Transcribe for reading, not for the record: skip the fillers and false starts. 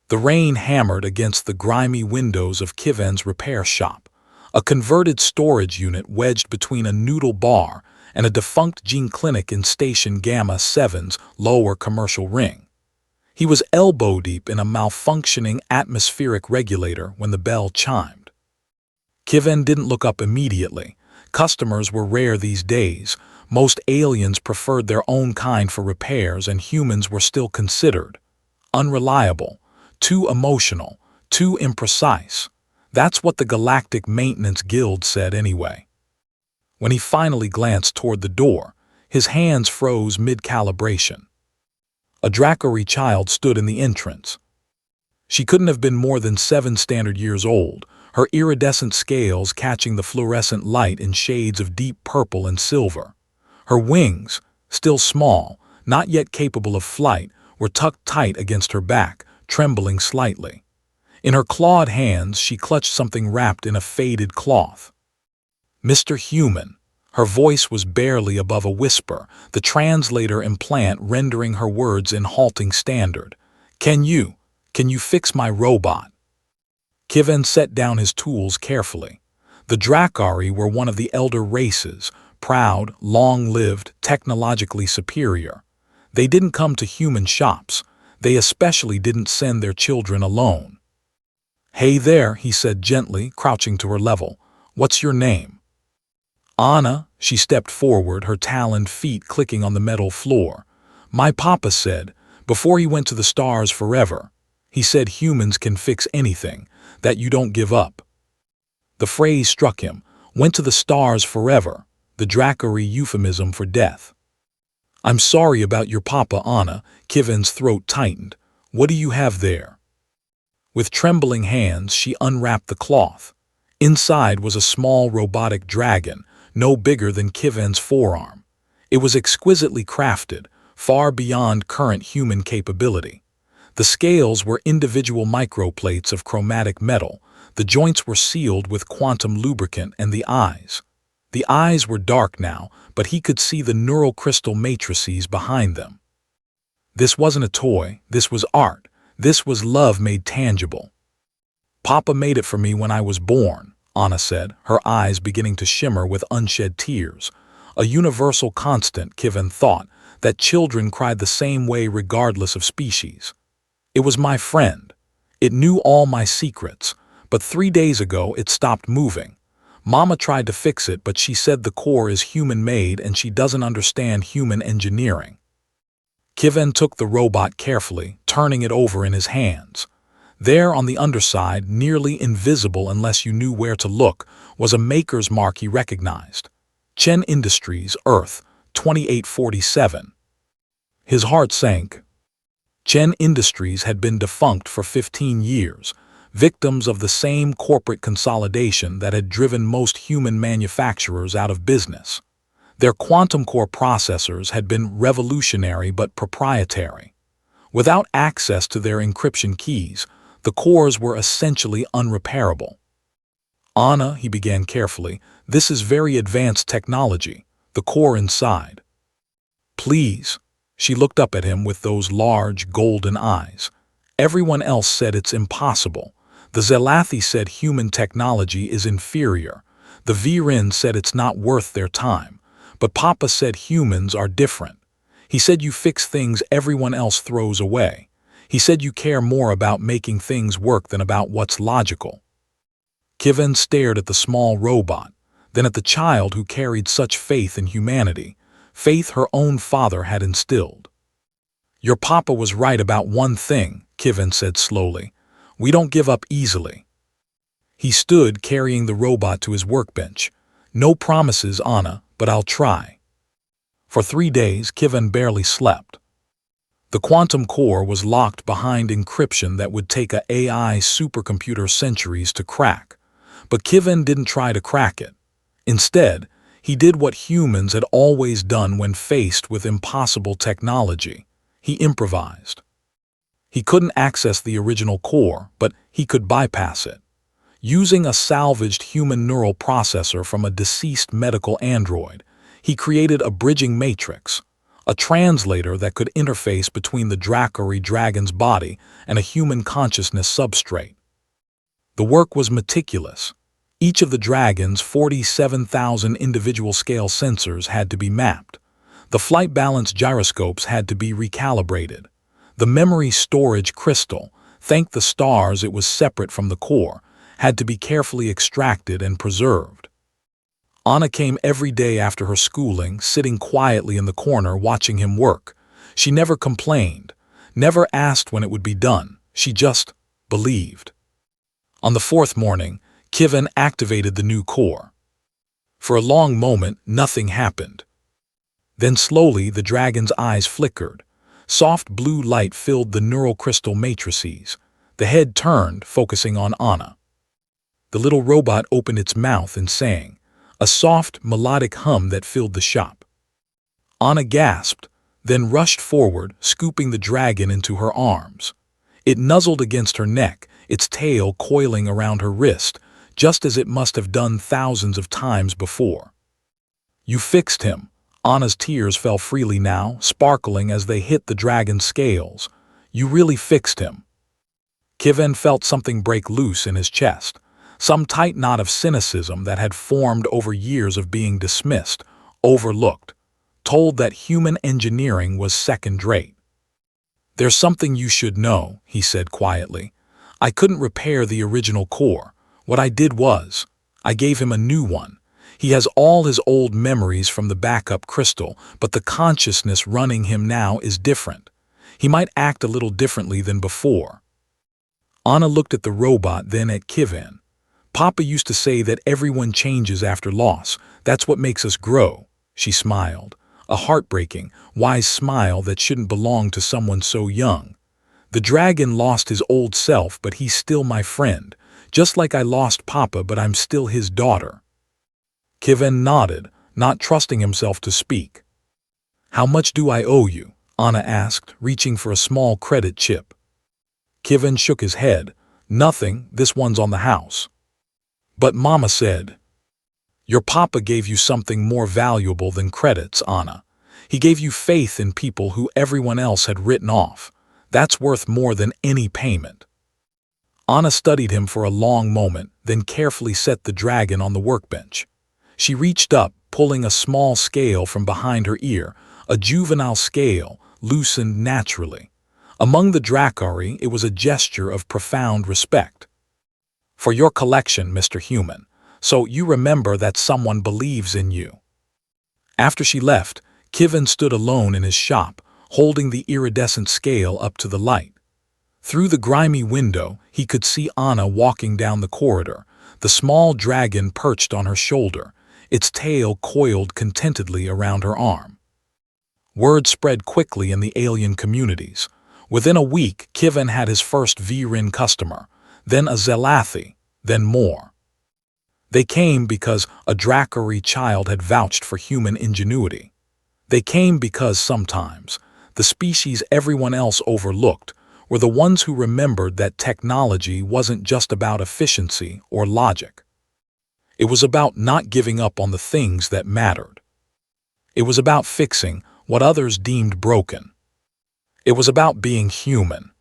The rain hammered against the grimy windows of Kiven's repair shop, a converted storage unit wedged between a noodle bar and a defunct gene clinic in Station Gamma 7's lower commercial ring. He was elbow-deep in a malfunctioning atmospheric regulator when the bell chimed. Kiven didn't look up immediately. Customers were rare these days. Most aliens preferred their own kind for repairs, and humans were still considered unreliable, too emotional, too imprecise. That's what the Galactic Maintenance Guild said anyway. When he finally glanced toward the door, his hands froze mid-calibration. A Dracari child stood in the entrance. She couldn't have been more than 7 standard years old, her iridescent scales catching the fluorescent light in shades of deep purple and silver. Her wings, still small, not yet capable of flight, were tucked tight against her back, trembling slightly. In her clawed hands she clutched something wrapped in a faded cloth. "Mr. Human." Her voice was barely above a whisper, the translator implant rendering her words in halting standard. Can you fix my robot?" Kiven set down his tools carefully. The Dracari were one of the elder races, proud, long-lived, technologically superior. They didn't come to human shops. They especially didn't send their children alone. "Hey there," he said gently, crouching to her level. "What's your name?" "Anna." She stepped forward, her taloned feet clicking on the metal floor. "My papa said, before he went to the stars forever, he said humans can fix anything, that you don't give up." The phrase struck him. Went to the stars forever, the Dracari euphemism for death. "I'm sorry about your papa, Anna." Kiven's throat tightened. "What do you have there?" With trembling hands, she unwrapped the cloth. Inside was a small robotic dragon, no bigger than Kiven's forearm. It was exquisitely crafted, far beyond current human capability. The scales were individual microplates of chromatic metal, the joints were sealed with quantum lubricant, and the eyes were dark now, but he could see the neural crystal matrices behind them. This wasn't a toy, this was art, this was love made tangible. "Papa made it for me when I was born," Anna said, her eyes beginning to shimmer with unshed tears. A universal constant, Kiven thought, that children cried the same way regardless of species. "It was my friend. It knew all my secrets, but 3 days ago it stopped moving. Mama tried to fix it, but she said the core is human-made and she doesn't understand human engineering." Kiven took the robot carefully, turning it over in his hands. There on the underside, nearly invisible unless you knew where to look, was a maker's mark he recognized. Chen Industries, Earth, 2847. His heart sank. Chen Industries had been defunct for 15 years, victims of the same corporate consolidation that had driven most human manufacturers out of business. Their quantum core processors had been revolutionary but proprietary. Without access to their encryption keys, the cores were essentially unrepairable. "Anna," he began carefully, "this is very advanced technology, the core inside." "Please." She looked up at him with those large, golden eyes. "Everyone else said it's impossible. The Zelathi said human technology is inferior. The Virin said it's not worth their time. But Papa said humans are different. He said you fix things everyone else throws away. He said you care more about making things work than about what's logical." Kiven stared at the small robot, then at the child who carried such faith in humanity, faith her own father had instilled. "Your papa was right about one thing," Kiven said slowly. "We don't give up easily." He stood carrying the robot to his workbench. "No promises, Anna, but I'll try." For 3 days, Kiven barely slept. The quantum core was locked behind encryption that would take a AI supercomputer centuries to crack. But Kiven didn't try to crack it. Instead, he did what humans had always done when faced with impossible technology. He improvised. He couldn't access the original core, but he could bypass it. Using a salvaged human neural processor from a deceased medical android, he created a bridging matrix, a translator that could interface between the Dracari dragon's body and a human consciousness substrate. The work was meticulous. Each of the dragon's 47,000 individual scale sensors had to be mapped. The flight balance gyroscopes had to be recalibrated. The memory storage crystal, thank the stars it was separate from the core, had to be carefully extracted and preserved. Anna came every day after her schooling, sitting quietly in the corner watching him work. She never complained, never asked when it would be done. She just believed. On the fourth morning, Kivin activated the new core. For a long moment, nothing happened. Then slowly the dragon's eyes flickered. Soft blue light filled the neural crystal matrices. The head turned, focusing on Anna. The little robot opened its mouth and sang, a soft, melodic hum that filled the shop. Anna gasped, then rushed forward, scooping the dragon into her arms. It nuzzled against her neck, its tail coiling around her wrist, just as it must have done thousands of times before. "You fixed him." Anna's tears fell freely now, sparkling as they hit the dragon's scales. "You really fixed him." Kivin felt something break loose in his chest, some tight knot of cynicism that had formed over years of being dismissed, overlooked, told that human engineering was second-rate. "There's something you should know," he said quietly. "I couldn't repair the original core. What I did was, I gave him a new one. He has all his old memories from the backup crystal, but the consciousness running him now is different. He might act a little differently than before." Anna looked at the robot, then at Kivin. "Papa used to say that everyone changes after loss. That's what makes us grow." She smiled, a heartbreaking, wise smile that shouldn't belong to someone so young. "The dragon lost his old self, but he's still my friend. Just like I lost Papa, but I'm still his daughter." Kivin nodded, not trusting himself to speak. "How much do I owe you?" Anna asked, reaching for a small credit chip. Kivin shook his head. "Nothing, this one's on the house." "But Mama said—" "Your Papa gave you something more valuable than credits, Anna. He gave you faith in people who everyone else had written off. That's worth more than any payment." Anna studied him for a long moment, then carefully set the dragon on the workbench. She reached up, pulling a small scale from behind her ear, a juvenile scale, loosened naturally. Among the Dracari, it was a gesture of profound respect. "For your collection, Mr. Human, so you remember that someone believes in you." After she left, Kivin stood alone in his shop, holding the iridescent scale up to the light. Through the grimy window, he could see Anna walking down the corridor, the small dragon perched on her shoulder, its tail coiled contentedly around her arm. Word spread quickly in the alien communities. Within a week, Kivin had his first Virin customer, then a Zelathi, then more. They came because a Dracari child had vouched for human ingenuity. They came because sometimes, the species everyone else overlooked were the ones who remembered that technology wasn't just about efficiency or logic. It was about not giving up on the things that mattered. It was about fixing what others deemed broken. It was about being human.